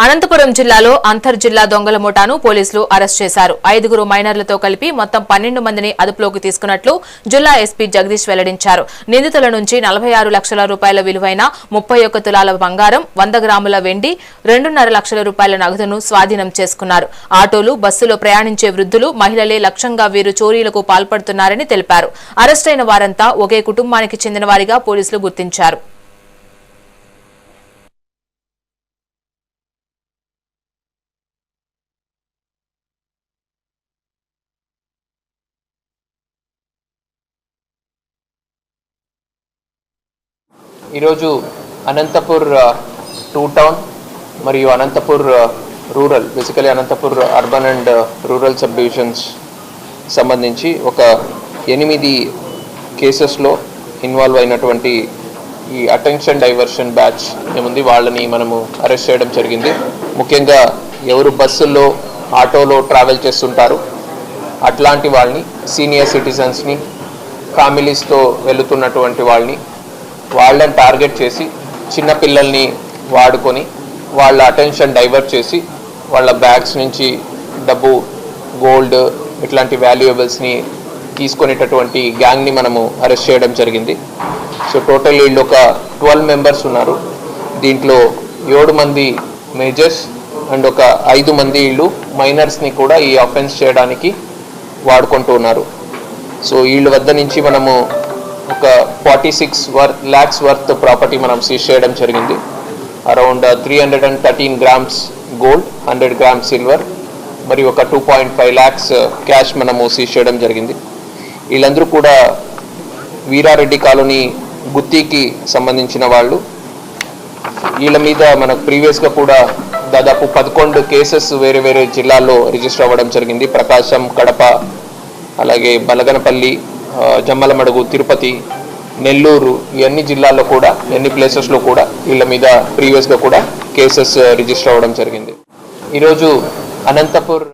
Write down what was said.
అనంతపురం జిల్లాలో అంతర్జిల్లా దొంగల ముఠాను పోలీసులు అరెస్ట్ చేశారు. 5 మైనర్లతో కలిపి మొత్తం 12 మందిని అదుపులోకి తీసుకున్నట్లు జిల్లా ఎస్పీ జగదీష్ వెల్లడించారు. నిందితుల నుంచి 46 లక్షల రూపాయల విలువైన 31 తులాల బంగారం, 100 గ్రాముల వెండి, 2.5 లక్షల రూపాయల నగదును స్వాధీనం చేసుకున్నారు. ఆటోలు, బస్సులో ప్రయాణించే వృద్ధులు, మహిళలే లక్ష్యంగా వీరు చోరీలకు పాల్పడుతున్నారని తెలిపారు. అరెస్టైన వారంతా ఒకే కుటుంబానికి చెందిన వారిగా పోలీసులు గుర్తించారు. ఈరోజు అనంతపూర్ 2 టౌన్ మరియు Anantapur rural, basically Anantapur urban and rural sub divisions సంబంధించి ఒక 8 కేసెస్లో ఇన్వాల్వ్ అయినటువంటి ఈ అటెన్షన్ డైవర్షన్ బ్యాచ్ ఏముంది వాళ్ళని మనము అరెస్ట్ చేయడం జరిగింది. ముఖ్యంగా ఎవరు బస్సుల్లో, ఆటోలో ట్రావెల్ చేస్తుంటారు అట్లాంటి వాళ్ళని, సీనియర్ సిటిజన్స్ని, ఫ్యామిలీస్తో వెళుతున్నటువంటి వాళ్ళని టార్గెట్ చేసి చిన్నపిల్లల్ని వాడుకొని వాళ్ళ అటెన్షన్ డైవర్ట్ చేసి వాళ్ళ బ్యాగ్స్ నుంచి డబ్బు, గోల్డ్ ఇట్లాంటి వాల్యుయబుల్స్ని తీసుకునేటటువంటి గ్యాంగ్ని మనము అరెస్ట్ చేయడం జరిగింది. సో టోటల్ వీళ్ళు ఒక 12 మెంబర్స్ ఉన్నారు. దీంట్లో 7 మంది మేజర్స్ అండ్ ఒక 5 మంది వీళ్ళు మైనర్స్ని కూడా ఈ అఫెన్స్ చేయడానికి వాడుకుంటూ ఉన్నారు. సో వీళ్ళ వద్ద నుంచి మనము ఒక 46 lakhs వర్త్ ప్రాపర్టీ మనం సీజ్ చేయడం జరిగింది. Around 313 grams gold, 100 grams silver మరియు ఒక 2.5 lakhs క్యాష్ మనము సీజ్ చేయడం జరిగింది. వీళ్ళందరూ కూడా వీరారెడ్డి కాలనీ గుత్తికి సంబంధించిన వాళ్ళు. వీళ్ళ మీద మనకు ప్రీవియస్గా కూడా దాదాపు 11 కేసెస్ వేరే వేరే జిల్లాల్లో రిజిస్టర్ అవ్వడం జరిగింది. ప్రకాశం, కడప, అలాగే బలగనపల్లి, జమ్మలమడుగు, తిరుపతి, నెల్లూరు, ఈ అన్ని జిల్లాల్లో కూడా, అన్ని ప్లేసెస్లో కూడా వీళ్ళ మీద ప్రీవియస్గా కూడా కేసెస్ రిజిస్టర్ అవ్వడం జరిగింది. ఈరోజు అనంతపూర్